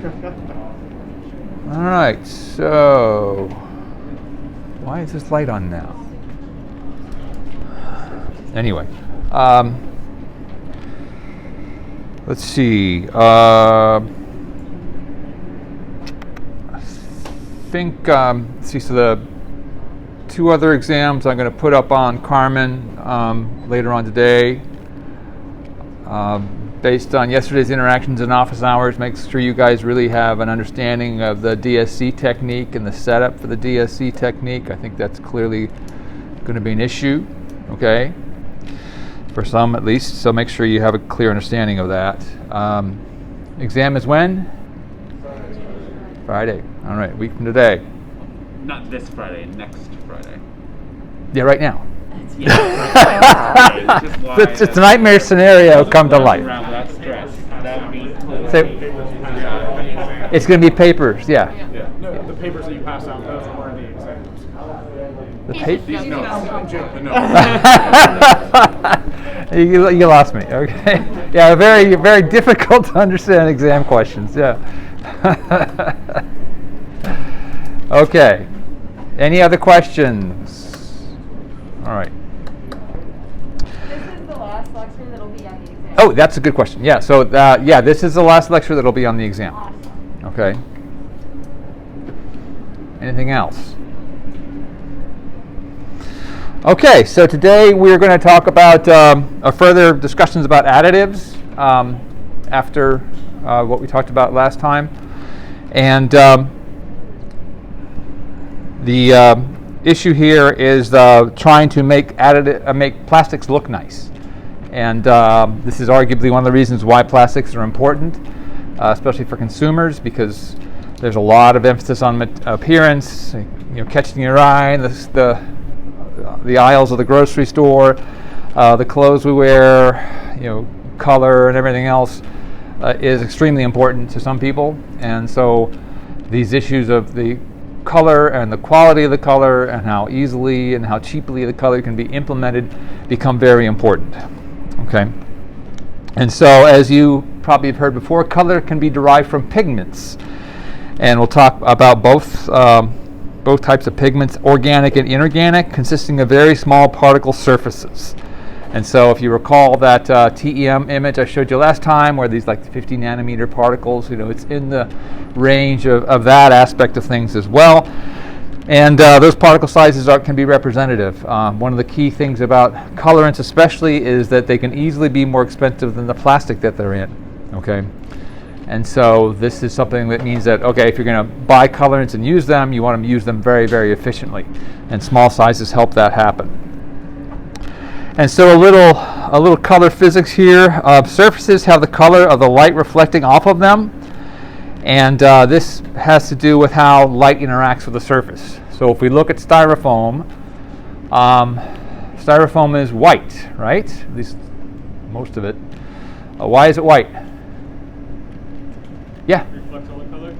All right, so why is this light on now? Anyway, let's see. I think, see, so the two other exams I'm going to put up on Carmen later on today. Based on yesterday's interactions in office hours, make sure you guys really have an understanding of the DSC technique and the setup for the DSC technique. I think that's clearly going to be an issue, okay? For some at least, so make sure you have a clear understanding of that. Exam is when? Friday. All right, week from today. Not this Friday, next Friday. Yeah, right now. Yeah. It's a nightmare scenario come to life. So, it's going to be papers, yeah. No, the papers that you pass out, those are the exams. The papers? No. You lost me. Okay. Yeah, very, very difficult to understand exam questions. Yeah. Okay. Any other questions? All right. This is the last lecture that'll be on the exam. Oh, that's a good question. Yeah. So, yeah, this is the last lecture that'll be on the exam. Awesome. Okay. Anything else? Okay, so today we're going to talk about further discussions about additives after what we talked about last time. And the issue here is trying to make plastics look nice. And this is arguably one of the reasons why plastics are important, especially for consumers, because there's a lot of emphasis on appearance, catching your eye, and the aisles of the grocery store, the clothes we wear, color and everything else is extremely important to some people. And so these issues of the color and the quality of the color and how easily and how cheaply the color can be implemented become very important. Okay. And so, as you probably have heard before, color can be derived from pigments. And we'll talk about both types of pigments, organic and inorganic, consisting of very small particle surfaces. And so if you recall that TEM image I showed you last time, where these like 50 nanometer particles, it's in the range of that aspect of things as well. And those particle sizes can be representative. One of the key things about colorants especially is that they can easily be more expensive than the plastic that they're in. Okay. And so this is something that means that, okay, if you're going to buy colorants and use them, you want to use them very, very efficiently. And small sizes help that happen. And so a little color physics here. Surfaces have the color of the light reflecting off of them. And this has to do with how light interacts with the surface. So if we look at styrofoam, styrofoam is white, right? At least most of it. Why is it white? Yeah. Reflects all the color. It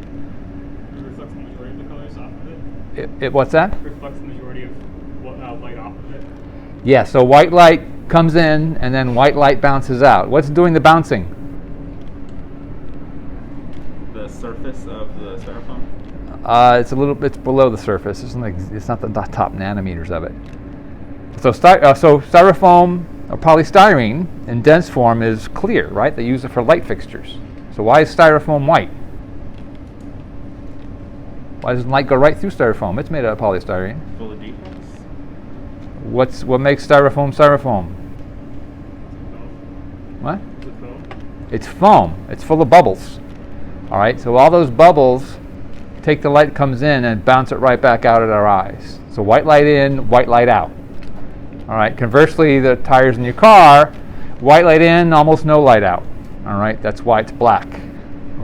reflects the majority of the colors off of it. It what's that? It reflects the majority of light off of it. Yeah, so white light comes in and then white light bounces out. What's doing the bouncing? The surface of the styrofoam? It's below the surface. It's not the top nanometers of it. So styrofoam or polystyrene in dense form is clear, right? They use it for light fixtures. So why is styrofoam white? Why doesn't light go right through styrofoam? It's made out of polystyrene. Full of defects? What makes styrofoam styrofoam? What? It's foam. It's full of bubbles. All right, so all those bubbles take the light that comes in and bounce it right back out at our eyes. So white light in, white light out. All right, conversely, the tires in your car, white light in, almost no light out. All right, that's why it's black.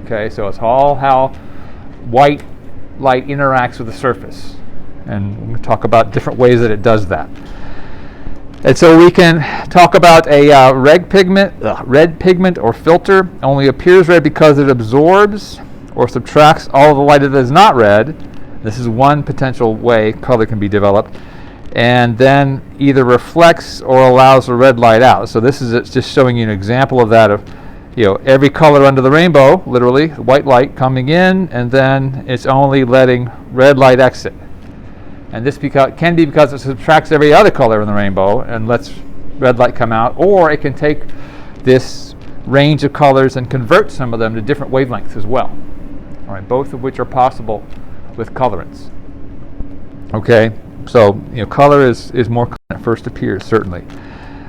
Okay, so it's all how white light interacts with the surface. And we're going to talk about different ways that it does that. And so we can talk about a red pigment or filter only appears red because it absorbs or subtracts all of the light that is not red. This is one potential way color can be developed. And then either reflects or allows the red light out. So this is just showing you an example of that, of every color under the rainbow, literally, white light coming in, and then it's only letting red light exit. And this can be because it subtracts every other color in the rainbow and lets red light come out, or it can take this range of colors and convert some of them to different wavelengths as well. All right, both of which are possible with colorants. Okay, so color is more clear when it first appears, certainly.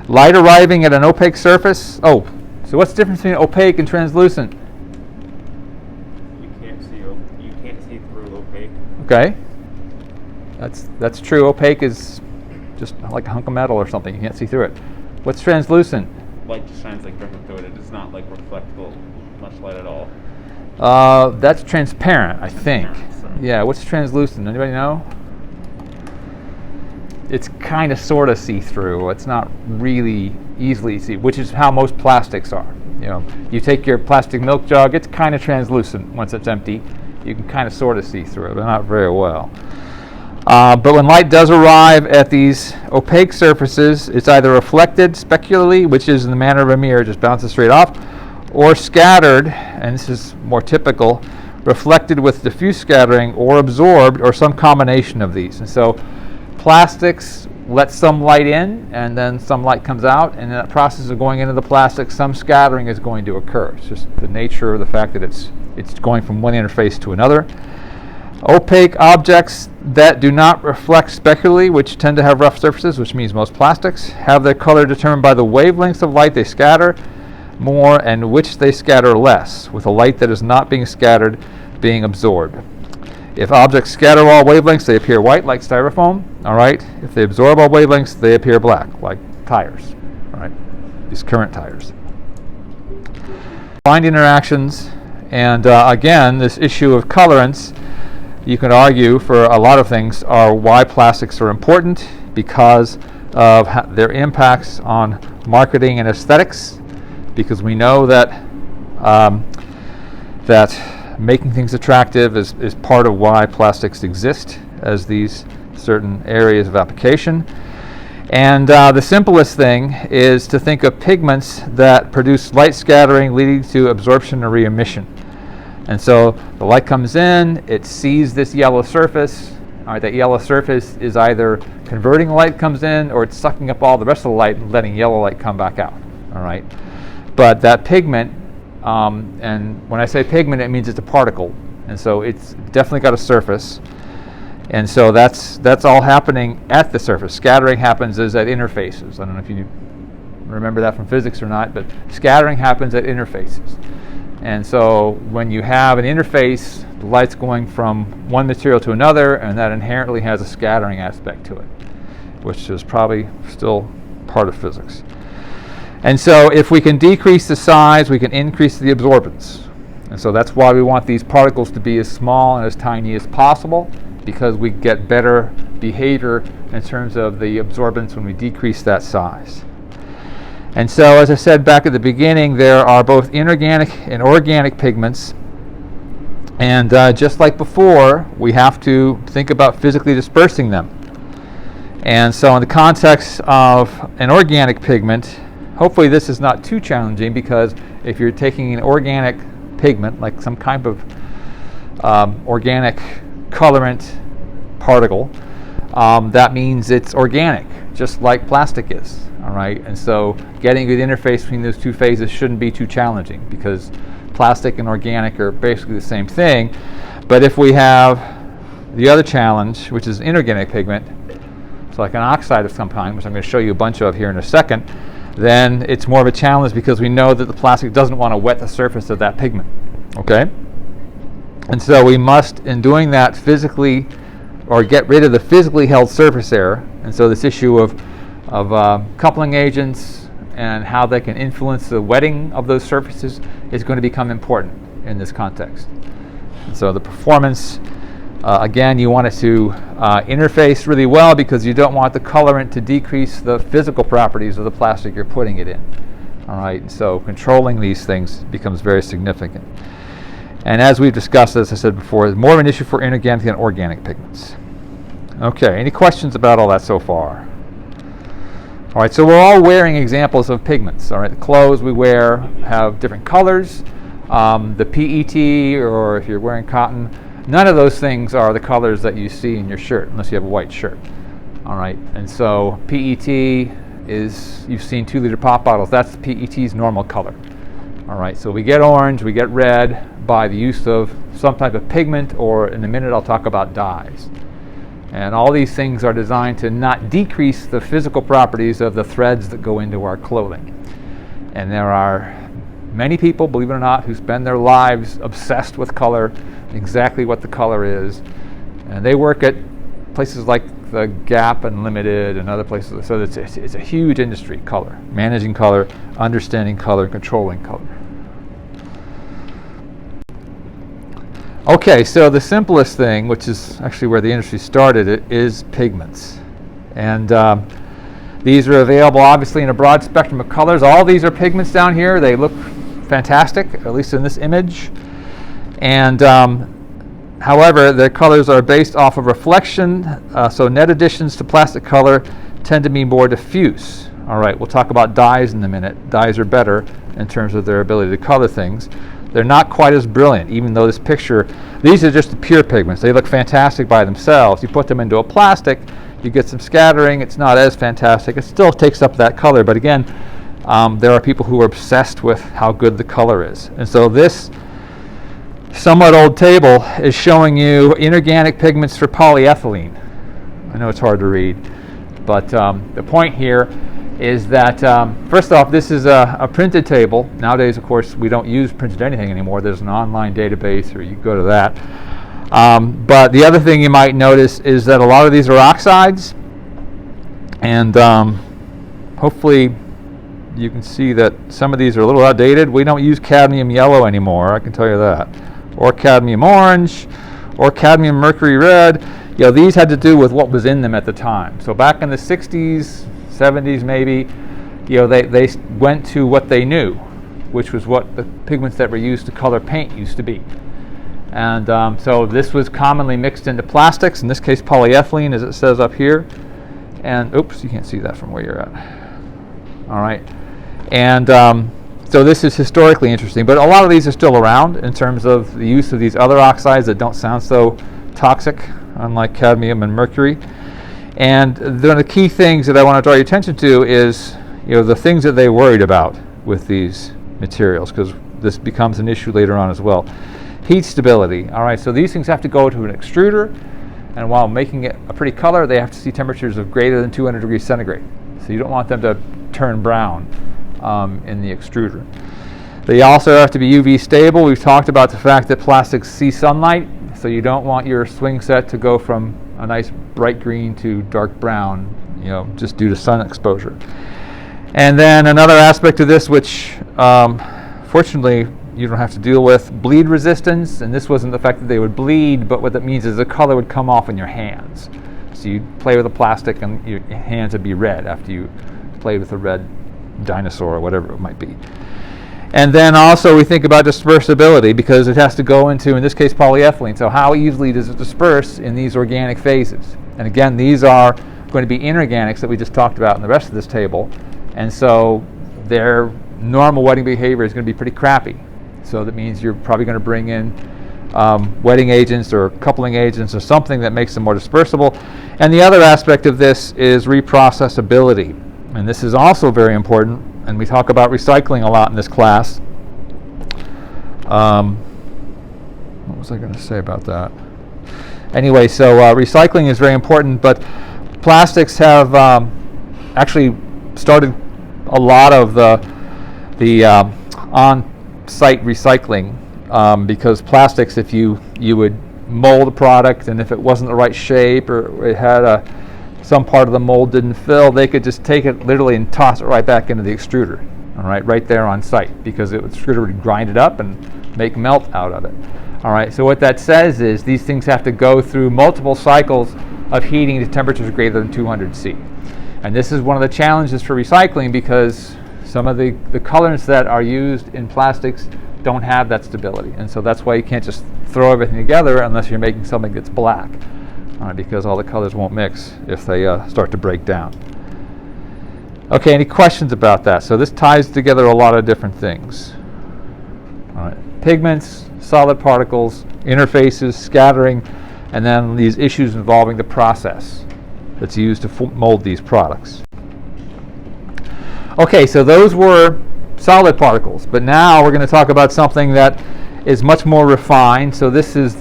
Light arriving at an opaque surface. Oh, so what's the difference between opaque and translucent? You can't see through opaque. Okay, that's true. Opaque is just like a hunk of metal or something. You can't see through it. What's translucent? Light just shines like directly through it. It does not like reflect much light at all. That's transparent, I think. Transparent, Yeah. What's translucent? Anybody know? It's kind of sort of see-through. It's not really easily see, which is how most plastics are. You take your plastic milk jug, it's kind of translucent once it's empty. You can kind of sort of see through it, but not very well. But when light does arrive at these opaque surfaces, it's either reflected specularly, which is in the manner of a mirror, just bounces straight off, or scattered, and this is more typical, reflected with diffuse scattering, or absorbed, or some combination of these. And so plastics let some light in, and then some light comes out, and in that process of going into the plastic, some scattering is going to occur. It's just the nature of the fact that it's going from one interface to another. Opaque objects that do not reflect specularly, which tend to have rough surfaces, which means most plastics, have their color determined by the wavelengths of light they scatter more and which they scatter less, with the light that is not being scattered being absorbed. If objects scatter all wavelengths, they appear white, like styrofoam. All right. If they absorb all wavelengths, they appear black, like tires. All right. These current tires. Find interactions, and again, this issue of colorants, you can argue for a lot of things, are why plastics are important, because of their impacts on marketing and aesthetics, because we know that making things attractive is part of why plastics exist as these certain areas of application. And the simplest thing is to think of pigments that produce light scattering leading to absorption or re-emission. And so the light comes in, it sees this yellow surface. All right, that yellow surface is either converting the light comes in, or it's sucking up all the rest of the light and letting yellow light come back out. All right, but that pigment, and when I say pigment, it means it's a particle, and so it's definitely got a surface. And so that's all happening at the surface. Scattering happens at interfaces. I don't know if you remember that from physics or not, but scattering happens at interfaces. And so when you have an interface, the light's going from one material to another, and that inherently has a scattering aspect to it, which is probably still part of physics. And so if we can decrease the size, we can increase the absorbance. And so that's why we want these particles to be as small and as tiny as possible, because we get better behavior in terms of the absorbance when we decrease that size. And so, as I said back at the beginning, there are both inorganic and organic pigments. And just like before, we have to think about physically dispersing them. And so in the context of an organic pigment, hopefully this is not too challenging, because if you're taking an organic pigment, like some kind of organic colorant particle, that means it's organic, just like plastic is. All right, and so getting a good interface between those two phases shouldn't be too challenging, because plastic and organic are basically the same thing. But if we have the other challenge, which is inorganic pigment, so like an oxide of some kind, which I'm going to show you a bunch of here in a second, then it's more of a challenge, because we know that the plastic doesn't want to wet the surface of that pigment. Okay? And so we must, in doing that, physically, or get rid of the physically held surface error. And so this issue of coupling agents and how they can influence the wetting of those surfaces is going to become important in this context. And so the performance, again, you want it to interface really well, because you don't want the colorant to decrease the physical properties of the plastic you're putting it in. All right, so controlling these things becomes very significant. And as we've discussed, as I said before, it's more of an issue for inorganic than organic pigments. Okay, any questions about all that so far? All right, so we're all wearing examples of pigments. All right, the clothes we wear have different colors. The PET, or if you're wearing cotton, none of those things are the colors that you see in your shirt, unless you have a white shirt. All right, and so PET is, you've seen 2-liter pop bottles, that's PET's normal color. All right, so we get orange, we get red by the use of some type of pigment, or in a minute I'll talk about dyes. And all these things are designed to not decrease the physical properties of the threads that go into our clothing. And there are many people, believe it or not, who spend their lives obsessed with color, exactly what the color is. And they work at places like the Gap and Limited and other places. So it's a huge industry, color. Managing color, understanding color, controlling color. Okay, so the simplest thing, which is actually where the industry started, it is pigments. And these are available obviously in a broad spectrum of colors. All these are pigments down here. They look fantastic, at least in this image. And however, the colors are based off of reflection, so net additions to plastic color tend to be more diffuse. All right, we'll talk about dyes in a minute. Dyes are better in terms of their ability to color things. They're not quite as brilliant, even though this picture, these are just the pure pigments. They look fantastic by themselves. You put them into a plastic, you get some scattering. It's not as fantastic. It still takes up that color, but again, there are people who are obsessed with how good the color is. And so this somewhat old table is showing you inorganic pigments for polyethylene. I know it's hard to read, but the point here is that, first off, this is a printed table. Nowadays, of course, we don't use printed anything anymore. There's an online database, or you go to that. But the other thing you might notice is that a lot of these are oxides, and hopefully you can see that some of these are a little outdated. We don't use cadmium yellow anymore, I can tell you that, or cadmium orange, or cadmium mercury red. You know, these had to do with what was in them at the time. So back in the 60s, 70s maybe, you know, they went to what they knew, which was what the pigments that were used to color paint used to be. And so this was commonly mixed into plastics, in this case polyethylene, as it says up here. And oops, you can't see that from where you're at. All right. And so this is historically interesting, but a lot of these are still around in terms of the use of these other oxides that don't sound so toxic, unlike cadmium and mercury. And one of the key things that I want to draw your attention to is, you know, the things that they worried about with these materials, because this becomes an issue later on as well. Heat stability. All right, so these things have to go to an extruder, and while making it a pretty color, they have to see temperatures of greater than 200 degrees centigrade. So you don't want them to turn brown in the extruder. They also have to be UV stable. We've talked about the fact that plastics see sunlight, so you don't want your swing set to go from a nice bright green to dark brown, you know, just due to sun exposure. And then another aspect of this, which fortunately you don't have to deal with, bleed resistance. And this wasn't the fact that they would bleed, but what that means is the color would come off in your hands. So you play with the plastic and your hands would be red after you played with a red dinosaur or whatever it might be. And then also we think about dispersibility, because it has to go into, in this case, polyethylene. So how easily does it disperse in these organic phases? And again, these are going to be inorganics that we just talked about in the rest of this table. And so their normal wetting behavior is going to be pretty crappy. So that means you're probably going to bring in wetting agents or coupling agents or something that makes them more dispersible. And the other aspect of this is reprocessability. And this is also very important. And we talk about recycling a lot in this class. What was I going to say about that? Anyway, so recycling is very important, but plastics have actually started a lot of the on-site recycling, because plastics, if you would mold a product, and if it wasn't the right shape or it had some part of the mold didn't fill, they could just take it literally and toss it right back into the extruder, all right there on site, because the extruder would grind it up and make melt out of it. All right, so what that says is these things have to go through multiple cycles of heating to temperatures greater than 200 C. And this is one of the challenges for recycling, because some of the colorants that are used in plastics don't have that stability. And so that's why you can't just throw everything together unless you're making something that's black. Because all the colors won't mix if they start to break down. Okay, any questions about that? So this ties together a lot of different things. All right. Pigments, solid particles, interfaces, scattering, and then these issues involving the process that's used to mold these products. Okay, so those were solid particles, but now we're going to talk about something that is much more refined. So this is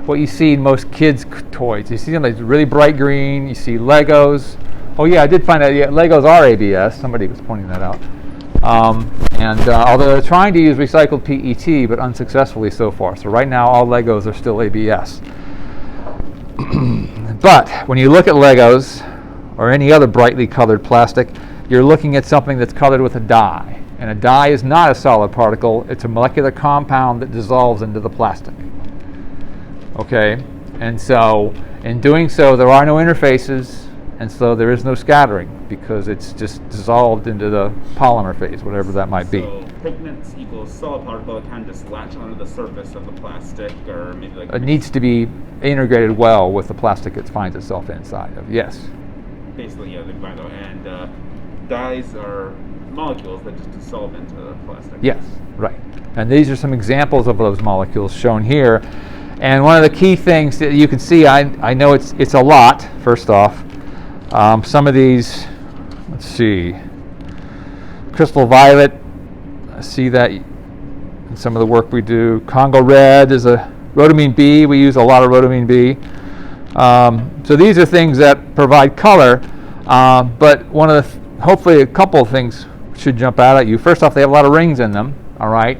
what you see in most kids' toys. You see them like really bright green. You see Legos. Oh yeah, I did find out. Yeah, Legos are ABS. Somebody was pointing that out. Although they're trying to use recycled PET, but unsuccessfully so far. So right now, all Legos are still ABS. But when you look at Legos or any other brightly colored plastic, you're looking at something that's colored with a dye. And a dye is not a solid particle. It's a molecular compound that dissolves into the plastic. Okay? And so, in doing so, there are no interfaces, and so there is no scattering because it's just dissolved into the polymer phase, whatever that might be. So pigments equals solid particle. It can just latch onto the surface of the plastic, or maybe like... It needs to be integrated well with the plastic it finds itself inside of. Yes? Basically, yeah, and dyes are molecules that just dissolve into the plastic. Yes, right. And these are some examples of those molecules shown here. And one of the key things that you can see, I know it's a lot, first off. Some of these, let's see, crystal violet, I see that in some of the work we do. Congo red is a rhodamine B. We use a lot of rhodamine B. So these are things that provide color, but hopefully a couple of things should jump out at you. First off, they have a lot of rings in them, all right?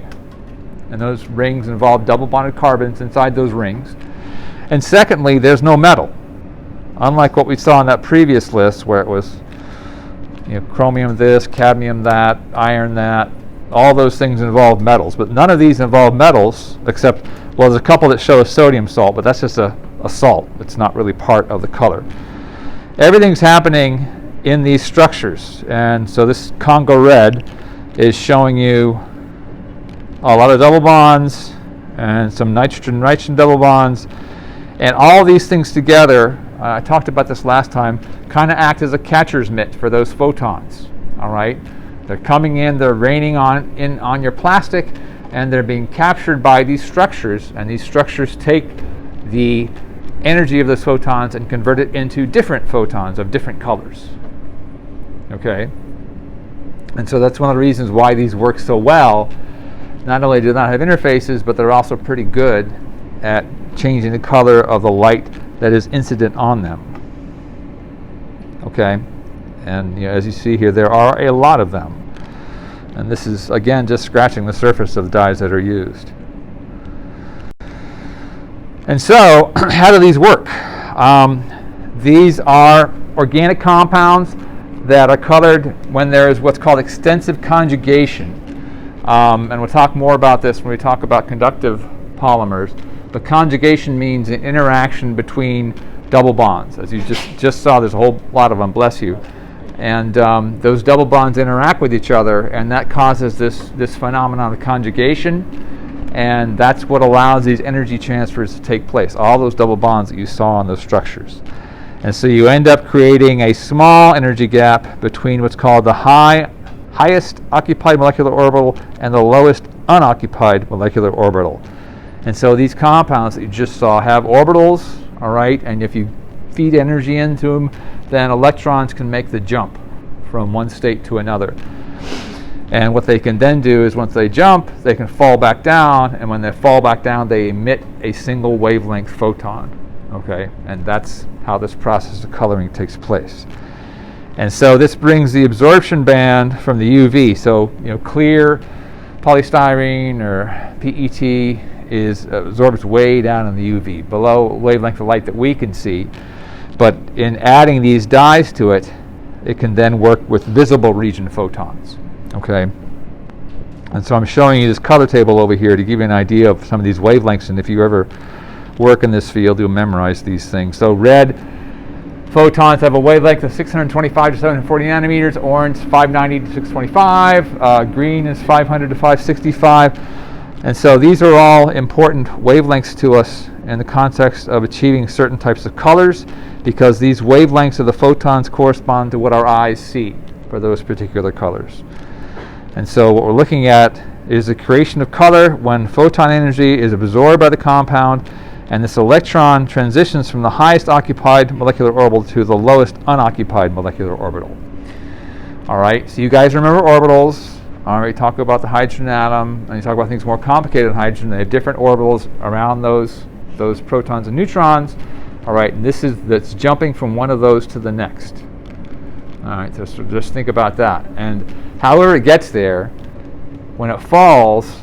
And those rings involve double bonded carbons inside those rings. And secondly, there's no metal. Unlike what we saw in that previous list where it was chromium this, cadmium that, iron that, all those things involve metals. But none of these involve metals except, well, there's a couple that show a sodium salt, but that's just a salt. It's not really part of the color. Everything's happening in these structures. And so this Congo red is showing you a lot of double bonds and some nitrogen double bonds. And all these things together, I talked about this last time, kind of act as a catcher's mitt for those photons. All right? They're coming in, they're raining on your plastic, and they're being captured by these structures. And these structures take the energy of those photons and convert it into different photons of different colors. Okay? And so that's one of the reasons why these work so well. Not only do they not have interfaces, but they're also pretty good at changing the color of the light that is incident on them. Okay? And as you see here, there are a lot of them. And this is, again, just scratching the surface of the dyes that are used. And so, how do these work? These are organic compounds that are colored when there is what's called extensive conjugation. And we'll talk more about this when we talk about conductive polymers. But conjugation means an interaction between double bonds. As you just saw, there's a whole lot of them, bless you. And those double bonds interact with each other, and that causes this phenomenon of conjugation. And that's what allows these energy transfers to take place, all those double bonds that you saw on those structures. And so you end up creating a small energy gap between what's called the highest occupied molecular orbital and the lowest unoccupied molecular orbital. And so these compounds that you just saw have orbitals, all right, and if you feed energy into them, then electrons can make the jump from one state to another. And what they can then do is once they jump, they can fall back down, and when they fall back down, they emit a single wavelength photon, okay? And that's how this process of coloring takes place. And so this brings the absorption band from the UV. So, clear polystyrene or PET absorbs way down in the UV, below wavelength of light that we can see. But in adding these dyes to it, it can then work with visible region photons. Okay? And so I'm showing you this color table over here to give you an idea of some of these wavelengths, and if you ever work in this field, you'll memorize these things. So red photons have a wavelength of 625 to 740 nanometers, orange 590 to 625, green is 500 to 565. And so these are all important wavelengths to us in the context of achieving certain types of colors, because these wavelengths of the photons correspond to what our eyes see. for those particular colors. And so what we're looking at is the creation of color when photon energy is absorbed by the compound, and this electron transitions from the highest occupied molecular orbital to the lowest unoccupied molecular orbital. All right, so you guys remember orbitals. All right, talk about the hydrogen atom, and you talk about things more complicated than hydrogen. They have different orbitals around those protons and neutrons. All right, and that's jumping from one of those to the next. All right, so just think about that. And however it gets there, when it falls,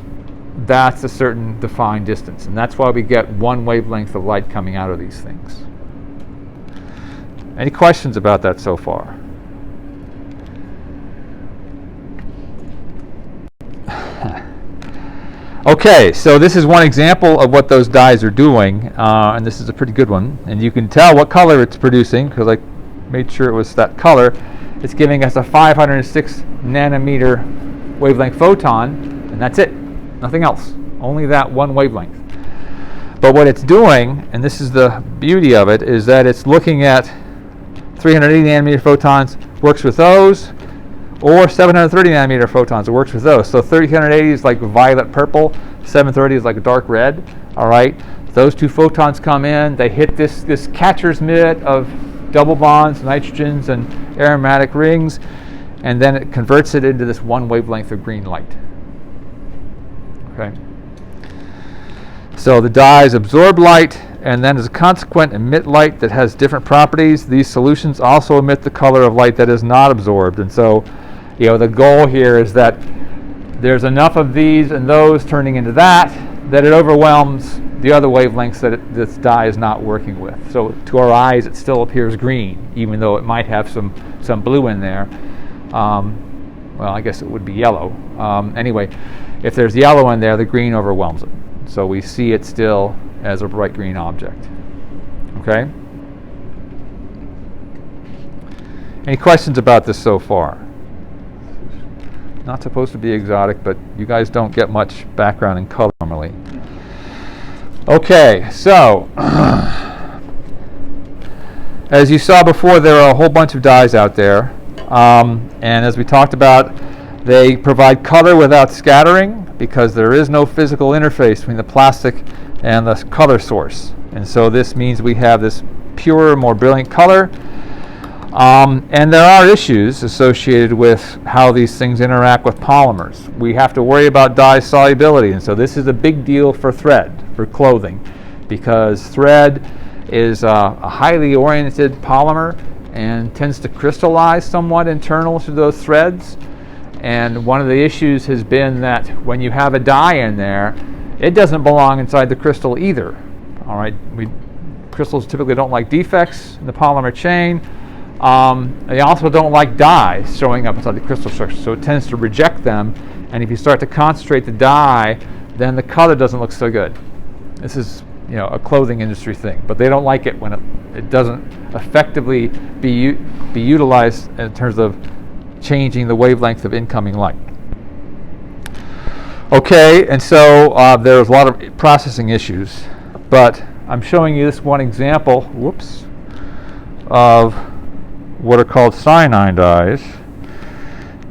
that's a certain defined distance. And that's why we get one wavelength of light coming out of these things. Any questions about that so far? Okay, so this is one example of what those dyes are doing, and this is a pretty good one. And you can tell what color it's producing, because I made sure it was that color. It's giving us a 506 nanometer wavelength photon, and that's it. Nothing else. Only that one wavelength. But what it's doing, and this is the beauty of it, is that it's looking at 380 nanometer photons, works with those, or 730 nanometer photons, it works with those. So 380 is like violet purple, 730 is like dark red. All right, those two photons come in, they hit this catcher's mitt of double bonds, nitrogens, and aromatic rings, and then it converts it into this one wavelength of green light. Okay. So the dyes absorb light, and then as a consequent emit light that has different properties. These solutions also emit the color of light that is not absorbed. And so, the goal here is that there's enough of these and those turning into that it overwhelms the other wavelengths that this dye is not working with. So to our eyes, it still appears green, even though it might have some blue in there. Well, I guess it would be yellow. Anyway, if there's yellow in there, the green overwhelms it. So we see it still as a bright green object. Okay? Any questions about this so far? Not supposed to be exotic, but you guys don't get much background in color normally. Okay, so as you saw before, there are a whole bunch of dyes out there. And as we talked about, they provide color without scattering because there is no physical interface between the plastic and the color source. And so this means we have this purer, more brilliant color. And there are issues associated with how these things interact with polymers. We have to worry about dye solubility, and so this is a big deal for thread, for clothing, because thread is a highly oriented polymer and tends to crystallize somewhat internal to those threads. And one of the issues has been that when you have a dye in there, it doesn't belong inside the crystal either. All right, crystals typically don't like defects in the polymer chain. They also don't like dyes showing up inside the crystal structure, so it tends to reject them. And if you start to concentrate the dye, then the color doesn't look so good. This is a clothing industry thing, but they don't like it when it doesn't effectively be utilized in terms of changing the wavelength of incoming light. Okay, and so there's a lot of processing issues, but I'm showing you this one example, of what are called cyanide dyes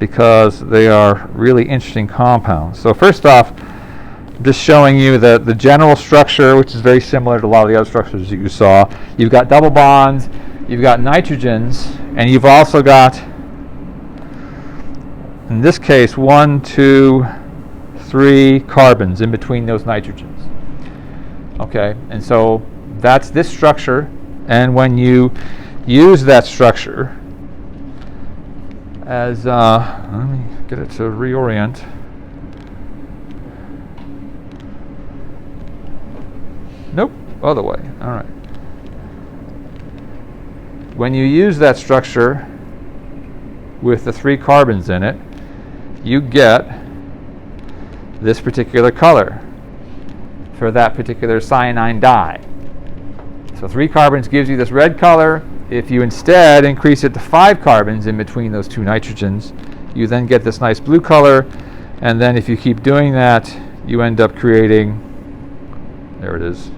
because they are really interesting compounds. So first off, I'm just showing you the general structure, which is very similar to a lot of the other structures that you saw. You've got double bonds, you've got nitrogens, and you've also got, in this case, 1, 2, 3 carbons in between those nitrogens. Okay, and so that's this structure, and when you use that structure as, let me get it to reorient. Nope, other way, all right. When you use that structure with the 3 carbons in it, you get this particular color for that particular cyanide dye. So 3 carbons gives you this red color. If you instead increase it to 5 carbons in between those 2 nitrogens, you then get this nice blue color. And then if you keep doing that, you end up creating, there it is,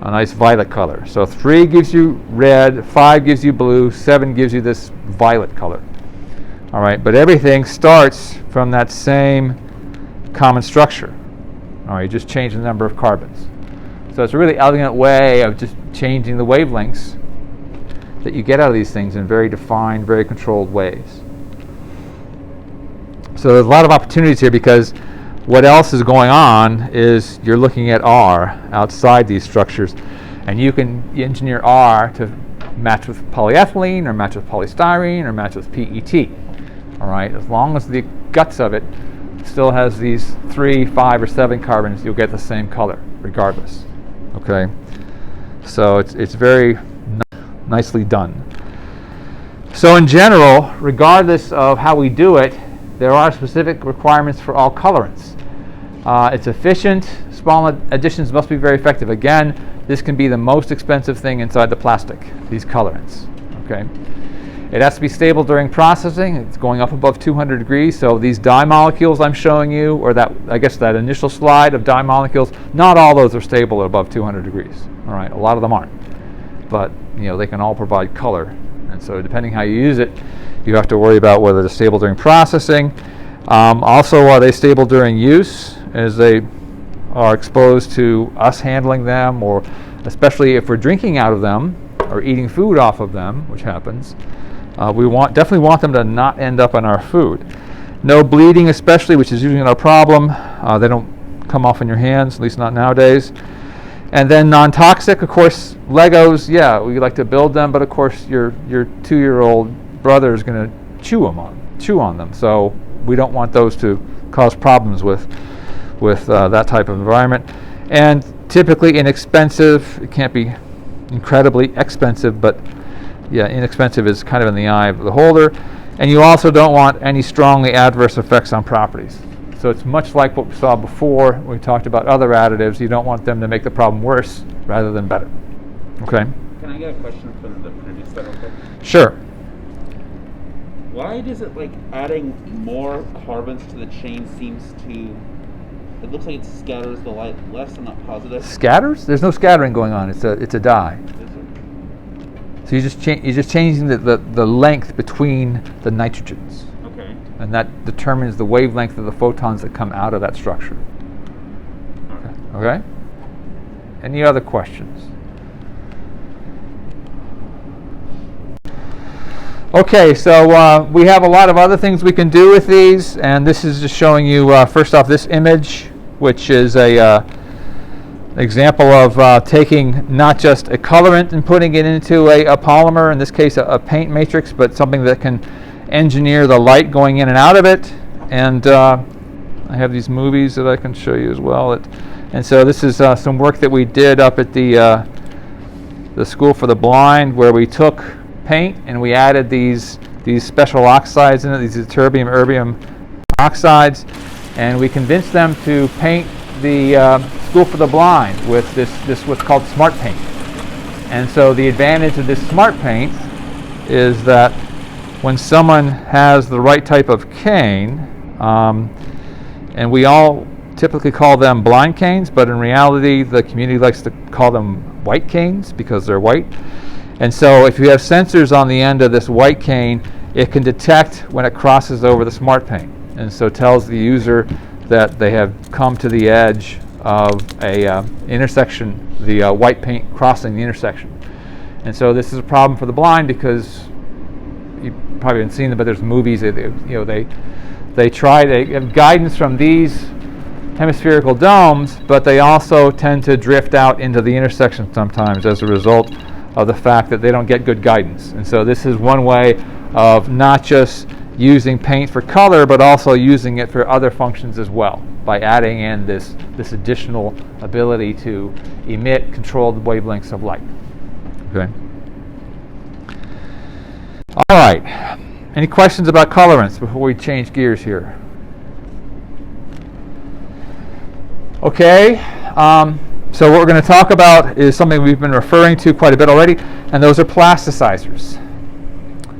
a nice violet color. So 3 gives you red, 5 gives you blue, 7 gives you this violet color. All right, but everything starts from that same common structure. All right, you just change the number of carbons. So it's a really elegant way of just changing the wavelengths that you get out of these things in very defined, very controlled ways. So there's a lot of opportunities here, because what else is going on is you're looking at R outside these structures, and you can engineer R to match with polyethylene or match with polystyrene or match with PET. All right, as long as the guts of it still has these 3, 5, or 7 carbons, you'll get the same color regardless. Okay, so it's very nicely done. So in general, regardless of how we do it, there are specific requirements for all colorants. It's efficient. Small additions must be very effective. Again, this can be the most expensive thing inside the plastic, these colorants. Okay, it has to be stable during processing. It's going up above 200 degrees. So these dye molecules I'm showing you, or that initial slide of dye molecules, not all those are stable at above 200 degrees. All right, a lot of them aren't, but they can all provide color. And so depending how you use it, you have to worry about whether they're stable during processing. Also, are they stable during use, as they are exposed to us handling them, or especially if we're drinking out of them or eating food off of them, which happens. We definitely want them to not end up on our food. No bleeding, especially, which is usually not a problem. They don't come off in your hands, at least not nowadays. And then non-toxic, of course, Legos, yeah, we like to build them, but of course your 2-year-old brother is going to chew on them. So we don't want those to cause problems with that type of environment. And typically inexpensive. It can't be incredibly expensive, but yeah, inexpensive is kind of in the eye of the holder. And you also don't want any strongly adverse effects on properties. So it's much like what we saw before when we talked about other additives. You don't want them to make the problem worse rather than better. Okay? Can I get a question from the producer real quick? Sure. Why does it adding more carbons to the chain seems to... It looks like it scatters the light less and not positive. Scatters? There's no scattering going on. It's a dye. So you're just changing the length between the nitrogens. Okay. And that determines the wavelength of the photons that come out of that structure. Okay? Any other questions? Okay, so we have a lot of other things we can do with these, and this is just showing you, first off, this image, which is a example of taking not just a colorant and putting it into a polymer, in this case a paint matrix, but something that can engineer the light going in and out of it. And I have these movies that I can show you as well. And so this is some work that we did up at the School for the Blind, where we took paint and we added these special oxides in it, these ytterbium, erbium oxides, and we convinced them to paint the School for the Blind with this what's called smart paint. And so the advantage of this smart paint is that when someone has the right type of cane, and we all typically call them blind canes, but in reality the community likes to call them white canes because they're white. And so if you have sensors on the end of this white cane, it can detect when it crosses over the smart paint, and so tells the user that they have come to the edge of a intersection, the white paint crossing the intersection. And so this is a problem for the blind, because you probably haven't seen them, but there's movies that they have guidance from these hemispherical domes, but they also tend to drift out into the intersection sometimes as a result of the fact that they don't get good guidance. And so this is one way of not just using paint for color, but also using it for other functions as well, by adding in this additional ability to emit controlled wavelengths of light. Okay. All right. Any questions about colorants before we change gears here? Okay. So what we're going to talk about is something we've been referring to quite a bit already, and those are plasticizers.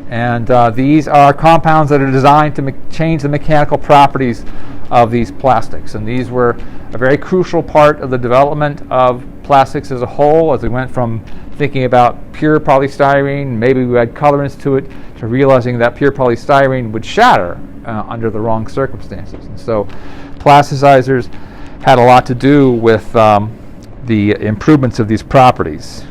And these are compounds that are designed to change the mechanical properties of these plastics. And these were a very crucial part of the development of plastics as a whole, as we went from thinking about pure polystyrene, maybe we add colorants to it, to realizing that pure polystyrene would shatter under the wrong circumstances. And so plasticizers had a lot to do with the improvements of these properties.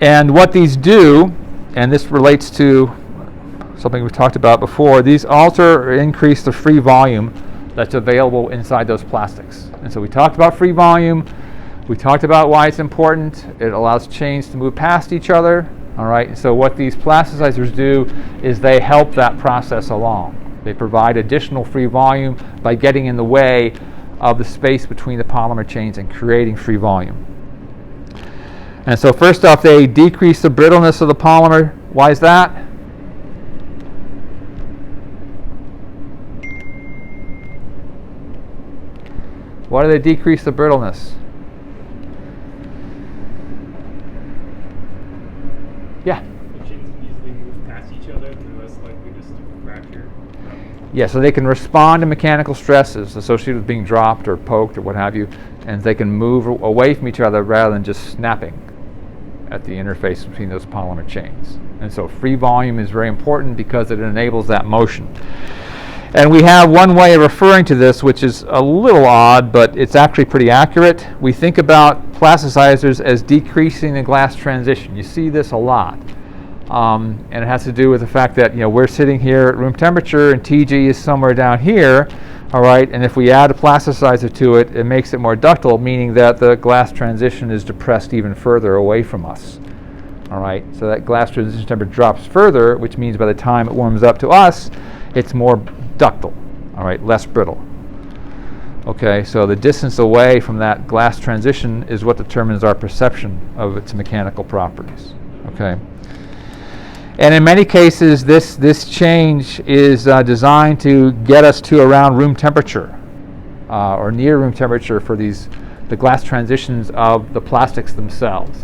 And what these do, and this relates to something we talked about before, these alter or increase the free volume that's available inside those plastics. And so we talked about free volume, we talked about why it's important. It allows chains to move past each other. All right, so what these plasticizers do is they help that process along. They provide additional free volume by getting in the way of the space between the polymer chains and creating free volume. And so first off, they decrease the brittleness of the polymer. Why is that? Why do they decrease the brittleness? Yeah. The chains can easily move past each other, and they're less likely just to fracture. Yeah, so they can respond to mechanical stresses associated with being dropped or poked or what have you, and they can move away from each other rather than just snapping at the interface between those polymer chains. And so free volume is very important because it enables that motion. And we have one way of referring to this, which is a little odd, but it's actually pretty accurate. We think about plasticizers as decreasing the glass transition. You see this a lot. And it has to do with the fact that we're sitting here at room temperature and TG is somewhere down here, all right, and if we add a plasticizer to it, it makes it more ductile, meaning that the glass transition is depressed even further away from us, all right. So that glass transition temperature drops further, which means by the time it warms up to us, it's more ductile, all right, less brittle. Okay, so the distance away from that glass transition is what determines our perception of its mechanical properties. Okay. And in many cases, this change is designed to get us to around room temperature or near room temperature for the glass transitions of the plastics themselves.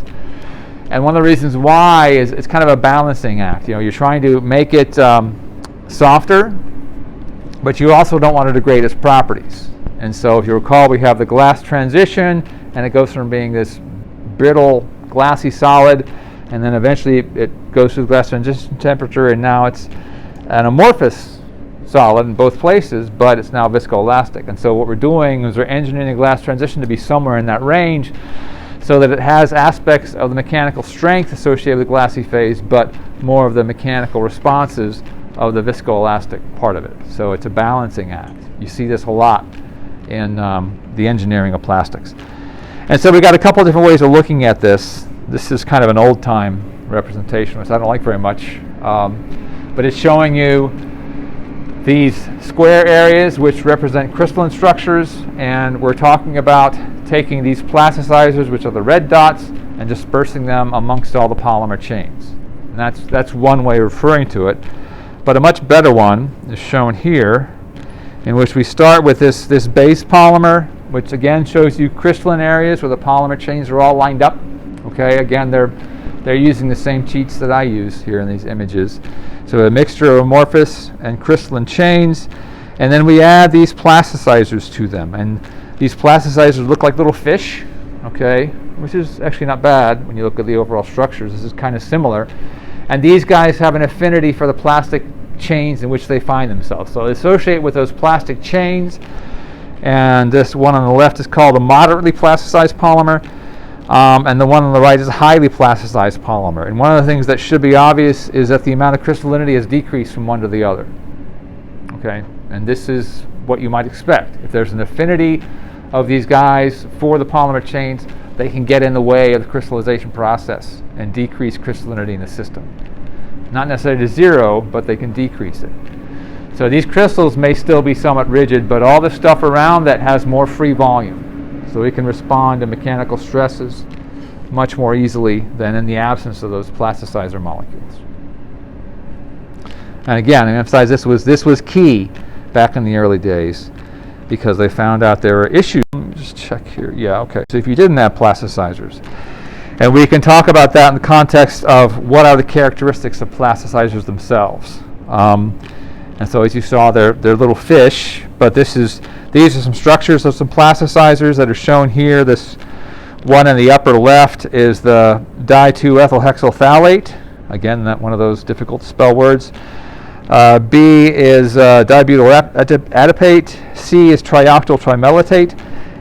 And one of the reasons why is it's kind of a balancing act. You're trying to make it softer, but you also don't want to degrade its properties. And so if you recall, we have the glass transition, and it goes from being this brittle, glassy solid, and then eventually it goes through the glass transition temperature, and now it's an amorphous solid in both places, but it's now viscoelastic. And so what we're doing is we're engineering the glass transition to be somewhere in that range so that it has aspects of the mechanical strength associated with the glassy phase, but more of the mechanical responses of the viscoelastic part of it. So it's a balancing act. You see this a lot in the engineering of plastics. And so we got a couple of different ways of looking at this. This is kind of an old-time representation, which I don't like very much, but it's showing you these square areas which represent crystalline structures, and we're talking about taking these plasticizers, which are the red dots, and dispersing them amongst all the polymer chains. And that's one way of referring to it. But a much better one is shown here, in which we start with this base polymer, which again shows you crystalline areas where the polymer chains are all lined up. Okay, again, they're using the same cheats that I use here in these images. So a mixture of amorphous and crystalline chains, and then we add these plasticizers to them. And these plasticizers look like little fish, okay, which is actually not bad when you look at the overall structures. This is kind of similar. And these guys have an affinity for the plastic chains in which they find themselves. So they associate with those plastic chains, and this one on the left is called a moderately plasticized polymer, and the one on the right is a highly plasticized polymer. And one of the things that should be obvious is that the amount of crystallinity has decreased from one to the other. Okay, and this is what you might expect. If there's an affinity of these guys for the polymer chains, they can get in the way of the crystallization process and decrease crystallinity in the system. Not necessarily to zero, but they can decrease it. So these crystals may still be somewhat rigid, but all the stuff around that has more free volume. So we can respond to mechanical stresses much more easily than in the absence of those plasticizer molecules. And again, I emphasize this was key back in the early days, because they found out there were issues. Let me just check here. Yeah, okay. So if you didn't have plasticizers, and we can talk about that in the context of what are the characteristics of plasticizers themselves. And so as you saw, they're little fish, but this is These are some structures of some plasticizers that are shown here. This one in the upper left is the di-2-ethylhexyl phthalate. Again, not one of those difficult to spell words. B is dibutyl adipate. C is trioctyl trimellitate.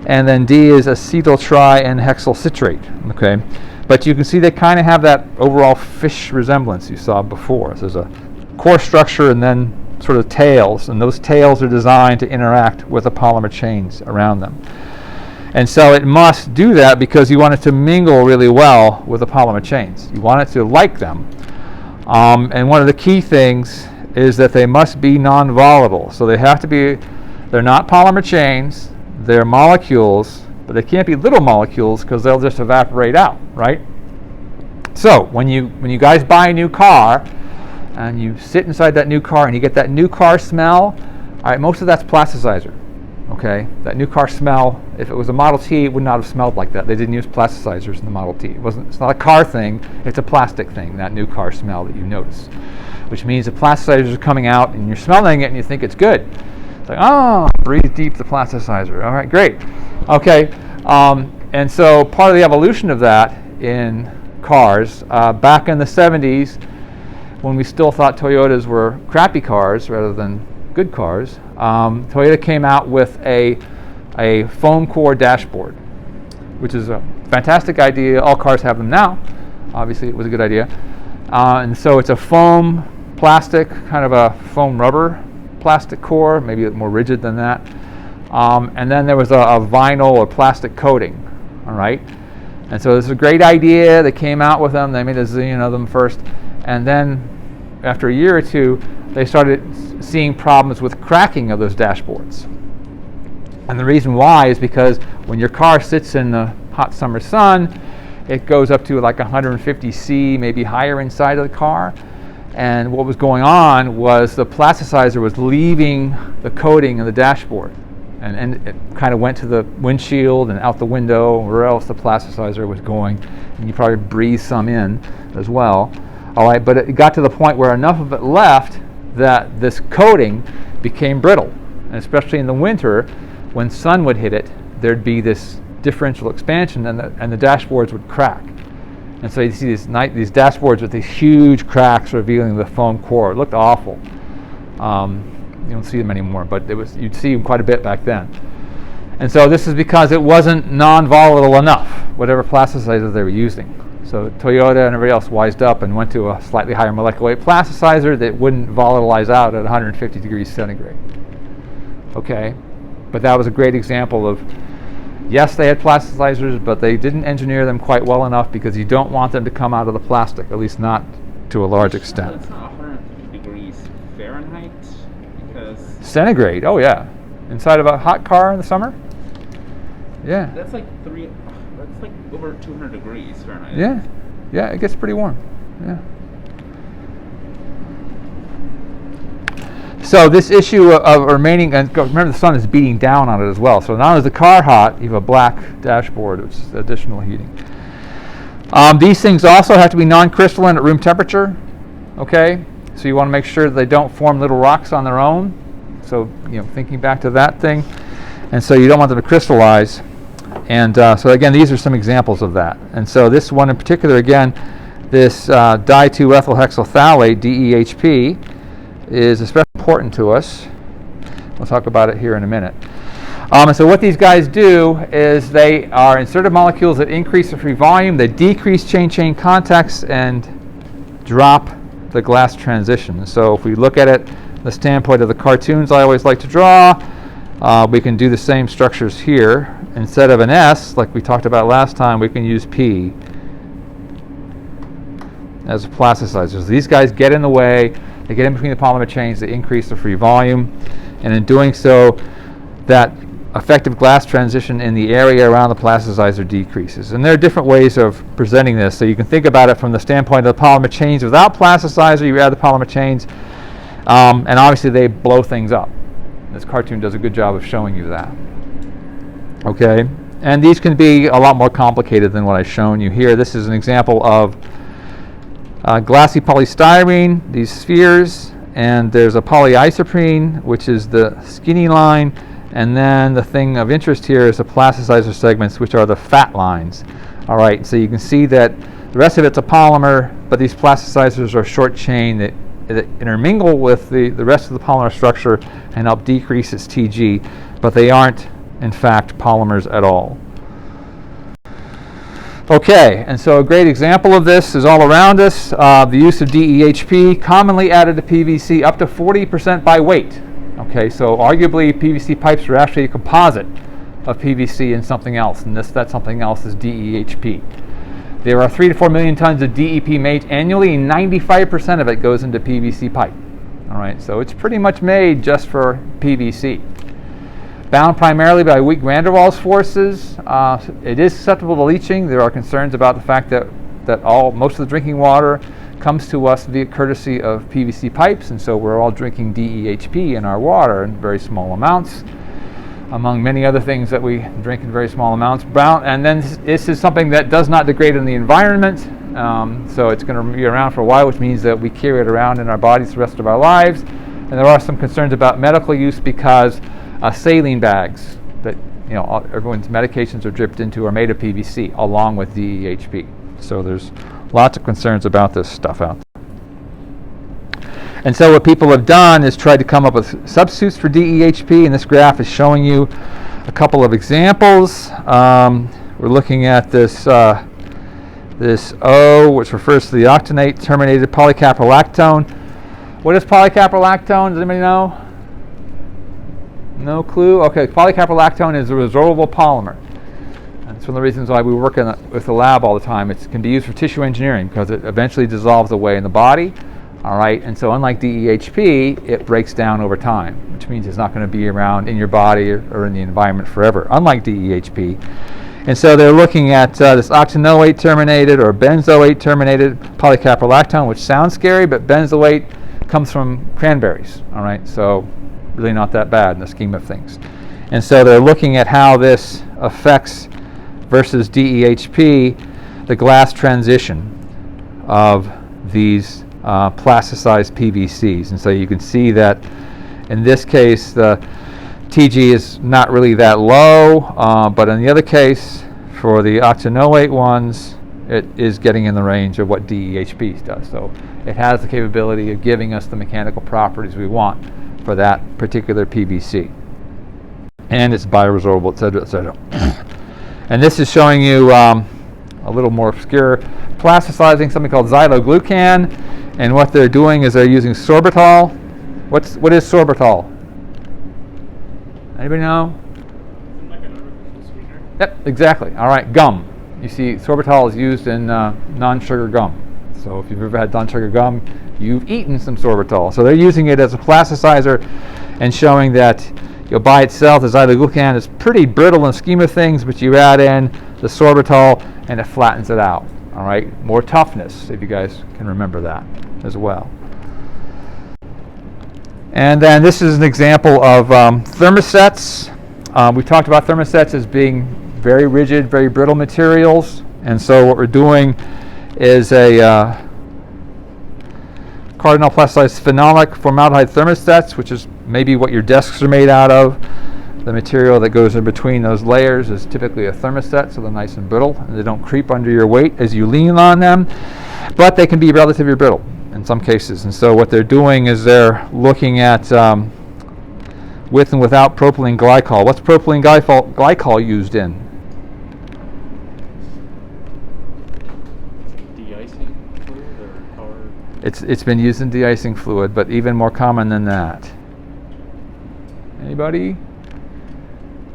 And then D is acetyl tri and hexyl citrate. Okay, but you can see they kind of have that overall fish resemblance you saw before. So there's a core structure and then sort of tails, and those tails are designed to interact with the polymer chains around them. And so it must do that because you want it to mingle really well with the polymer chains. You want it to like them. And one of the key things is that they must be non-volatile. So they have to be, they're not polymer chains, they're molecules, but they can't be little molecules because they'll just evaporate out, right? So when you guys buy a new car and you sit inside that new car and you get that new car smell, all right, most of that's plasticizer. Okay, that new car smell, if it was a Model T, it would not have smelled like that. They didn't use plasticizers in the Model T. It's not a car thing, it's a plastic thing, that new car smell that you notice. Which means the plasticizers are coming out and you're smelling it and you think it's good. It's like, oh, breathe deep the plasticizer. All right, great. Okay, and so part of the evolution of that in cars, back in the 70s, when we still thought Toyotas were crappy cars rather than good cars, Toyota came out with a foam core dashboard, which is a fantastic idea. All cars have them now. Obviously, it was a good idea. And so it's a foam plastic, kind of a foam rubber plastic core, maybe more rigid than that. And then there was a vinyl or plastic coating. All right. And so this is a great idea. They came out with them. They made a zillion of them first. And then after a year or two, they started seeing problems with cracking of those dashboards. And the reason why is because when your car sits in the hot summer sun, it goes up to like 150 C, maybe higher inside of the car. And what was going on was the plasticizer was leaving the coating in the dashboard. And it kind of went to the windshield and out the window, where else the plasticizer was going. And you probably breathed some in as well. All right, but it got to the point where enough of it left that this coating became brittle. And especially in the winter, when sun would hit it, there'd be this differential expansion and the dashboards would crack. And so you see these dashboards with these huge cracks revealing the foam core. It looked awful. You don't see them anymore, but you'd see them quite a bit back then. And so this is because it wasn't non-volatile enough, whatever plasticizer they were using. So Toyota and everybody else wised up and went to a slightly higher molecular weight plasticizer that wouldn't volatilize out at 150 degrees centigrade. Okay, but that was a great example of, yes, they had plasticizers, but they didn't engineer them quite well enough because you don't want them to come out of the plastic, at least not to a large extent. It's not 150 degrees Fahrenheit because Centigrade, oh yeah. Inside of a hot car in the summer? Yeah. that's like over 200 degrees Fahrenheit. Yeah, it gets pretty warm. Yeah. So this issue of remaining, and remember the sun is beating down on it as well. So not only is the car hot, you have a black dashboard, which is additional heating. These things also have to be non-crystalline at room temperature. Okay, so you want to make sure that they don't form little rocks on their own. So thinking back to that thing, and so you don't want them to crystallize. And so again, these are some examples of that. And so this one in particular, again, this di-2-ethylhexyl phthalate, DEHP, is especially important to us. We'll talk about it here in a minute. And so what these guys do is they are inserted molecules that increase the free volume, they decrease chain-chain contacts, and drop the glass transition. So if we look at it from the standpoint of the cartoons I always like to draw, we can do the same structures here. Instead of an S, like we talked about last time, we can use P as a plasticizer. So these guys get in the way, they get in between the polymer chains, they increase the free volume, and in doing so, that effective glass transition in the area around the plasticizer decreases. And there are different ways of presenting this. So you can think about it from the standpoint of the polymer chains. Without plasticizer, you add the polymer chains, and obviously they blow things up. This cartoon does a good job of showing you that. Okay, and these can be a lot more complicated than what I've shown you here. This is an example of glassy polystyrene, these spheres, and there's a polyisoprene, which is the skinny line, And then the thing of interest here is the plasticizer segments, which are the fat lines. All right, so you can see that the rest of it's a polymer, but these plasticizers are short chain that intermingle with the rest of the polymer structure and help decrease its TG, but they aren't, in fact, polymers at all. Okay, and so a great example of this is all around us. The use of DEHP, commonly added to PVC up to 40% by weight. Okay, so arguably PVC pipes are actually a composite of PVC and something else, and that something else is DEHP. There are 3 to 4 million tons of DEP made annually, and 95% of it goes into PVC pipe. All right, so it's pretty much made just for PVC. Bound primarily by weak van der Waals forces, it is susceptible to leaching. There are concerns about the fact that most of the drinking water comes to us via courtesy of PVC pipes, and so we're all drinking DEHP in our water in very small amounts, among many other things that we drink in very small amounts. And then this is something that does not degrade in the environment, so it's going to be around for a while, which means that we carry it around in our bodies the rest of our lives. And there are some concerns about medical use because saline bags that everyone's medications are dripped into are made of PVC along with DEHP. So there's lots of concerns about this stuff out there. And so what people have done is tried to come up with substitutes for DEHP, and this graph is showing you a couple of examples. We're looking at this O, which refers to the octanate terminated polycaprolactone. What is polycaprolactone? Does anybody know? No clue? Okay, polycaprolactone is a resorbable polymer. That's one of the reasons why we work with the lab all the time. It can be used for tissue engineering because it eventually dissolves away in the body. All right, and so unlike DEHP, it breaks down over time, which means it's not going to be around in your body or in the environment forever, unlike DEHP. And so they're looking at this octanoate terminated or benzoate terminated polycaprolactone, which sounds scary, but benzoate comes from cranberries. All right, so really not that bad in the scheme of things. And so they're looking at how this affects versus DEHP, the glass transition of these plasticized PVCs. And so you can see that in this case the TG is not really that low, but in the other case, for the octanoate ones, it is getting in the range of what DEHP does. So it has the capability of giving us the mechanical properties we want for that particular PVC. And it's bioresorbable, et cetera, et cetera. And this is showing you a little more obscure plasticizing, something called xyloglucan. And what they're doing is they're using sorbitol. What is sorbitol? Anybody know? Isn't like an artificial sweetener? Yep, exactly. All right, gum. You see, sorbitol is used in non-sugar gum. So if you've ever had non-sugar gum, you've eaten some sorbitol. So they're using it as a plasticizer and showing that by itself, the xyloglucan is pretty brittle in the scheme of things, but you add in the sorbitol and it flattens it out. All right, more toughness, if you guys can remember that as well. And then this is an example of thermosets. We talked about thermosets as being very rigid, very brittle materials. And so what we're doing is a cardinal plasticized phenolic formaldehyde thermostats, which is maybe what your desks are made out of. The material that goes in between those layers is typically a thermostat, so they're nice and brittle, and they don't creep under your weight as you lean on them, but they can be relatively brittle in some cases. And so what they're doing is they're looking at with and without propylene glycol. What's propylene glycol used in? De-icing fluid or power? It's been used in de-icing fluid, but even more common than that. Anybody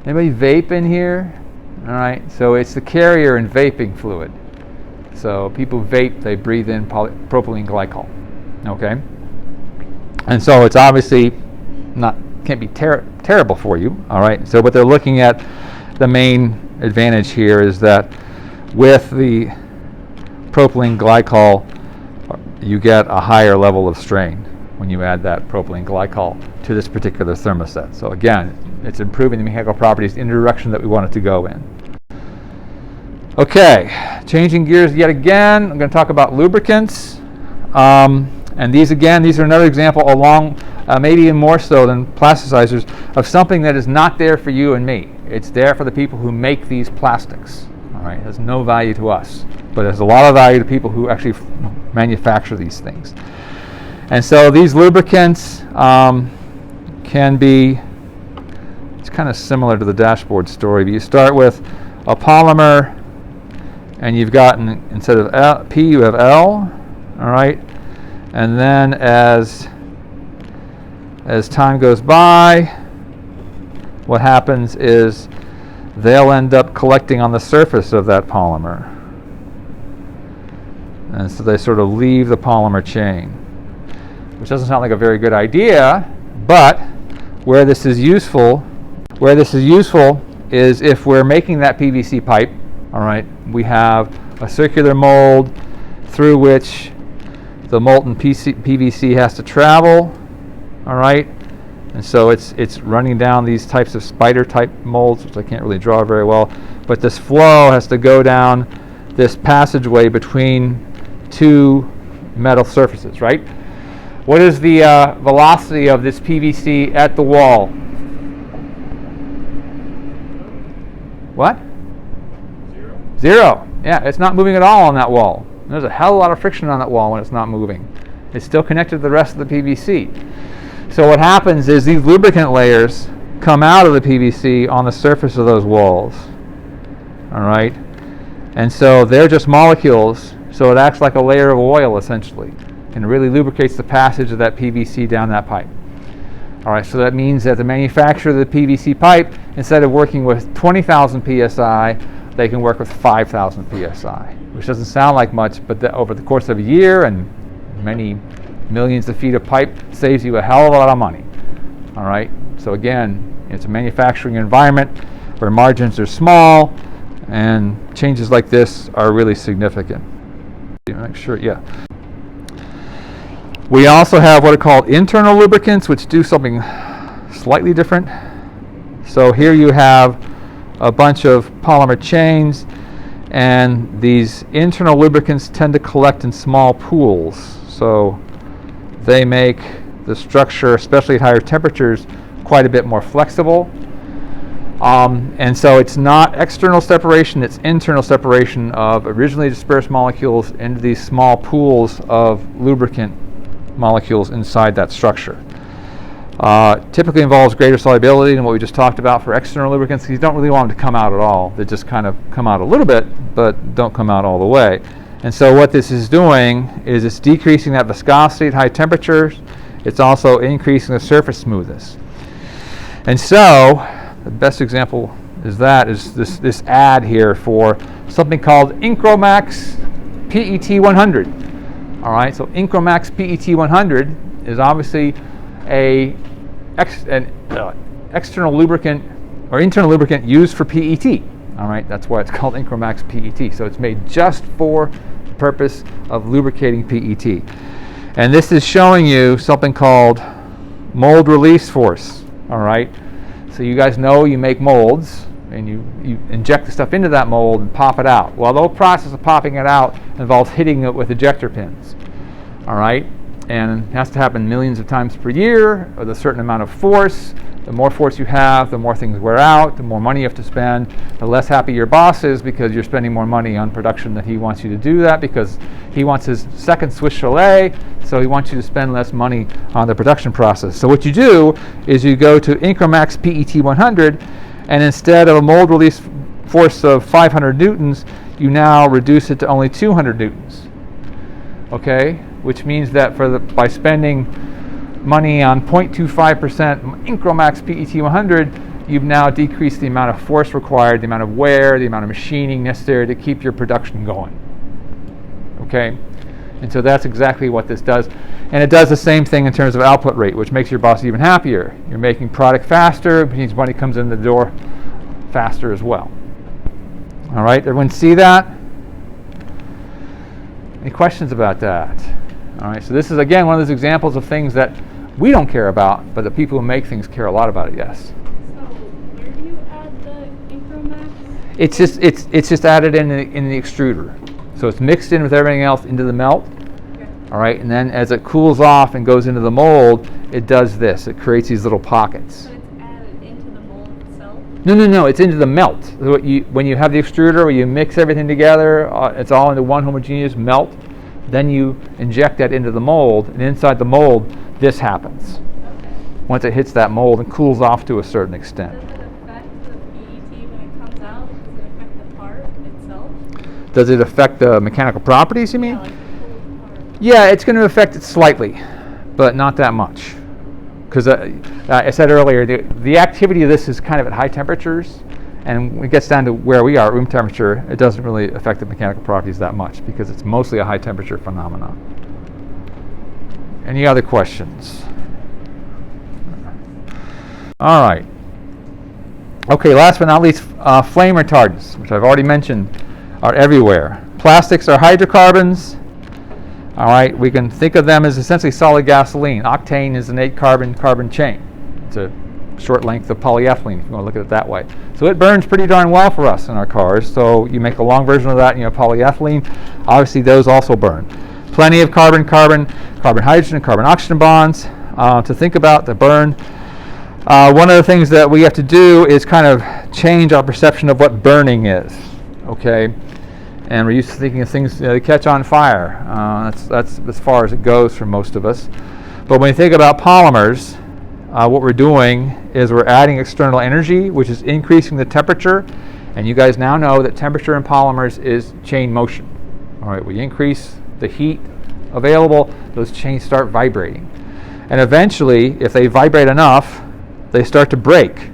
vape in here? All right, so it's the carrier in vaping fluid. So people vape, they breathe in propylene glycol. Okay, and so it's obviously can't be terrible for you. All right, so what they're looking at, the main advantage here is that with the propylene glycol, you get a higher level of strain when you add that propylene glycol to this particular thermostat. So again, it's improving the mechanical properties in the direction that we want it to go in. Okay, changing gears yet again, I'm going to talk about lubricants. And these are another example along maybe even more so than plasticizers, of something that is not there for you and me. It's there for the people who make these plastics. All right, it has no value to us, but it has a lot of value to people who actually manufacture these things. And so these lubricants can be, it's kind of similar to the dashboard story, but you start with a polymer, and you've got, instead of P, you have L, all right? And then as time goes by, what happens is they'll end up collecting on the surface of that polymer. And so they sort of leave the polymer chain, which doesn't sound like a very good idea, but where this is useful is if we're making that PVC pipe, all right, we have a circular mold through which the molten PVC has to travel, all right, and so it's running down these types of spider type molds, which I can't really draw very well, but this flow has to go down this passageway between two metal surfaces, right? What is the velocity of this PVC at the wall? What? Zero. Yeah, it's not moving at all on that wall. There's a hell of a lot of friction on that wall when it's not moving. It's still connected to the rest of the PVC. So what happens is these lubricant layers come out of the PVC on the surface of those walls. All right? And so they're just molecules, so it acts like a layer of oil essentially, and really lubricates the passage of that PVC down that pipe. All right, so that means that the manufacturer of the PVC pipe, instead of working with 20,000 psi, they can work with 5,000 psi, which doesn't sound like much, but over the course of a year and many millions of feet of pipe saves you a hell of a lot of money. All right, so again, it's a manufacturing environment where margins are small and changes like this are really significant. Make sure, yeah. We also have what are called internal lubricants, which do something slightly different. So here you have a bunch of polymer chains, and these internal lubricants tend to collect in small pools. So they make the structure, especially at higher temperatures, quite a bit more flexible. And so it's not external separation, it's internal separation of originally dispersed molecules into these small pools of lubricant molecules inside that structure. Typically involves greater solubility than what we just talked about for external lubricants. You don't really want them to come out at all. They just kind of come out a little bit, but don't come out all the way. And so what this is doing is it's decreasing that viscosity at high temperatures. It's also increasing the surface smoothness. And so the best example is this ad here for something called Incromax PET 100. All right, so Incromax PET 100 is obviously an external lubricant or internal lubricant used for PET. All right, that's why it's called Incromax PET. So it's made just for the purpose of lubricating PET. And this is showing you something called mold release force. All right, so you guys know you make molds and you inject the stuff into that mold and pop it out. Well, the whole process of popping it out involves hitting it with ejector pins. All right, and it has to happen millions of times per year with a certain amount of force. The more force you have, the more things wear out, the more money you have to spend, the less happy your boss is because you're spending more money on production than he wants you to do that because he wants his second Swiss Chalet, so he wants you to spend less money on the production process. So what you do is you go to Incromax PET 100, and instead of a mold release force of 500 newtons, you now reduce it to only 200 newtons. Okay, which means that by spending money on 0.25% Incromax PET 100, you've now decreased the amount of force required, the amount of wear, the amount of machining necessary to keep your production going. Okay, and so that's exactly what this does. And it does the same thing in terms of output rate, which makes your boss even happier. You're making product faster, which means money comes in the door faster as well. All right, everyone see that? Any questions about that? All right, so this is again one of those examples of things that we don't care about, but the people who make things care a lot about it. Yes. So where do you add the Incromax? It's just added in the extruder, so it's mixed in with everything else into the melt, Okay. All right, and then as it cools off and goes into the mold, it does this. It creates these little pockets. So it's added into the mold itself? No, it's into the melt. So when you have the extruder where you mix everything together, it's all into one homogeneous melt, then you inject that into the mold, and inside the mold, this happens. Okay. Once it hits that mold and cools off to a certain extent. Does it affect the PET when it comes out? Does it affect the part itself? Does it affect the mechanical properties, you mean? Yeah, like the pulled part. Yeah, it's going to affect it slightly, but not that much. Because I said earlier, the activity of this is kind of at high temperatures, and when it gets down to where we are at room temperature, it doesn't really affect the mechanical properties that much because it's mostly a high temperature phenomenon. Any other questions? All right. Okay, last but not least, flame retardants, which I've already mentioned, are everywhere. Plastics are hydrocarbons. All right, we can think of them as essentially solid gasoline. Octane is an 8-carbon chain. It's a short length of polyethylene, if you want to look at it that way. So it burns pretty darn well for us in our cars. So you make a long version of that, and you have polyethylene. Obviously, those also burn. Plenty of carbon, hydrogen, and carbon oxygen bonds to think about that burn. One of the things that we have to do is kind of change our perception of what burning is. Okay. And we're used to thinking of things that catch on fire. That's as far as it goes for most of us. But when you think about polymers, what we're doing is we're adding external energy, which is increasing the temperature. And you guys now know that temperature in polymers is chain motion. All right, we increase the heat available, those chains start vibrating. And eventually, if they vibrate enough, they start to break.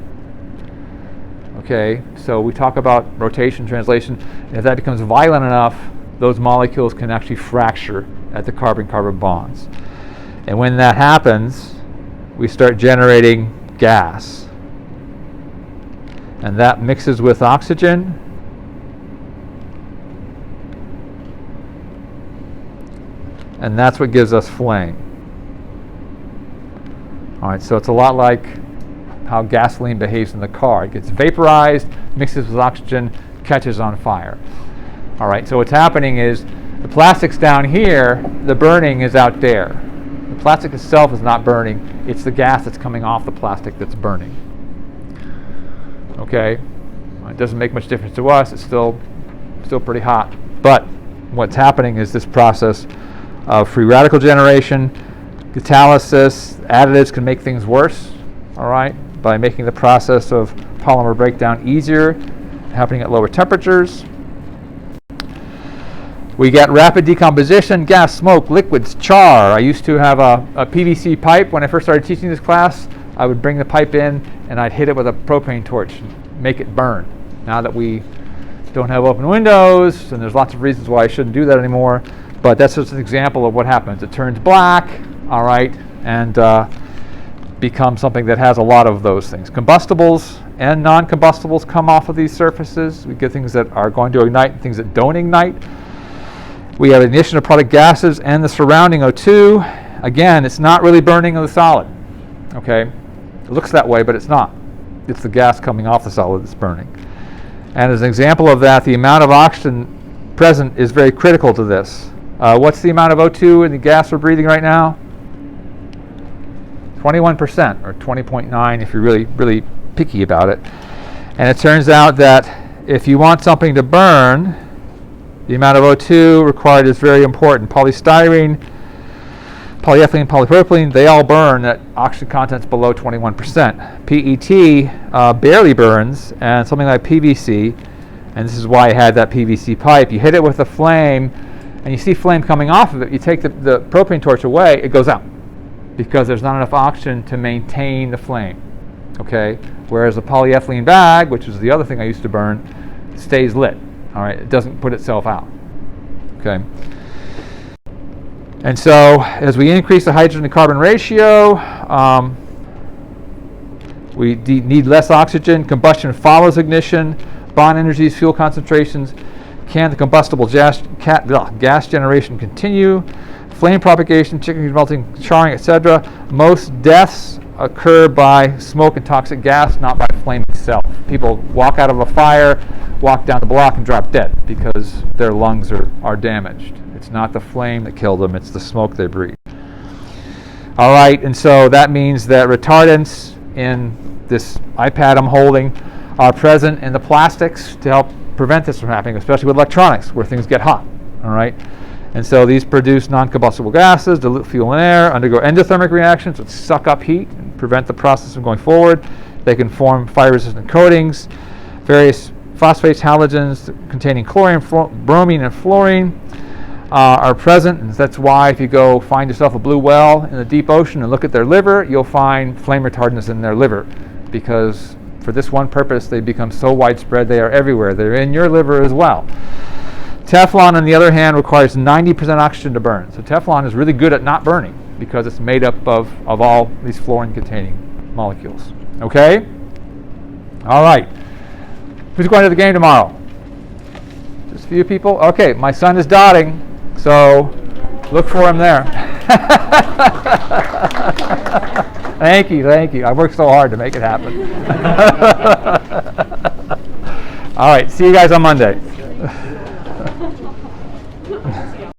Okay, so we talk about rotation, translation. If that becomes violent enough, those molecules can actually fracture at the carbon-carbon bonds. And when that happens, we start generating gas. And that mixes with oxygen. And that's what gives us flame. All right, so it's a lot like how gasoline behaves in the car. It gets vaporized, mixes with oxygen, catches on fire. All right, so what's happening is the plastic's down here, the burning is out there. The plastic itself is not burning, it's the gas that's coming off the plastic that's burning. Okay, it doesn't make much difference to us, it's still pretty hot. But what's happening is this process of free radical generation, catalysis, additives can make things worse, all right, by making the process of polymer breakdown easier, happening at lower temperatures. We get rapid decomposition, gas, smoke, liquids, char. I used to have a PVC pipe. When I first started teaching this class, I would bring the pipe in and I'd hit it with a propane torch and make it burn. Now that we don't have open windows, and there's lots of reasons why I shouldn't do that anymore, but that's just an example of what happens. It turns black, all right, and becomes something that has a lot of those things. Combustibles and non-combustibles come off of these surfaces. We get things that are going to ignite and things that don't ignite. We have ignition of product gases and the surrounding O2. Again, it's not really burning of the solid. Okay, it looks that way, but it's not. It's the gas coming off the solid that's burning. And as an example of that, the amount of oxygen present is very critical to this. What's the amount of O2 in the gas we're breathing right now? 21%, or 20.9 if you're really picky about it. And it turns out that if you want something to burn, the amount of O2 required is very important. Polystyrene, polyethylene, polypropylene, they all burn at oxygen contents below 21%. PET barely burns, and something like PVC, and this is why I had that PVC pipe, you hit it with a flame, and you see flame coming off of it, you take the propane torch away, it goes out, because there's not enough oxygen to maintain the flame. Okay? Whereas a polyethylene bag, which is the other thing I used to burn, stays lit. All right, it doesn't put itself out. Okay. And so, as we increase the hydrogen to carbon ratio, we need less oxygen. Combustion follows ignition. Bond energies, fuel concentrations. Can the combustible gas generation continue? Flame propagation, chicken melting, charring, etc. Most deaths occur by smoke and toxic gas, not by flame itself. People walk out of a fire, walk down the block, and drop dead because their lungs are damaged. It's not the flame that killed them, it's the smoke they breathe. All right, and so that means that retardants in this iPad I'm holding are present in the plastics to help prevent this from happening, especially with electronics where things get hot. All right, and so these produce non-combustible gases, dilute fuel and air, undergo endothermic reactions which suck up heat and prevent the process from going forward. They can form fire-resistant coatings, various phosphates, halogens containing chlorine, bromine, and fluorine are present, and that's why if you go find yourself a blue whale in the deep ocean and look at their liver, you'll find flame retardants in their liver, because for this one purpose they become so widespread they are everywhere. They're in your liver as well. Teflon, on the other hand, requires 90% oxygen to burn. So Teflon is really good at not burning because it's made up of all these fluorine-containing molecules. Okay? All right. Who's going to the game tomorrow? Just a few people? Okay, my son is dotting, so look for him there. Thank you. I worked so hard to make it happen. All right, see you guys on Monday.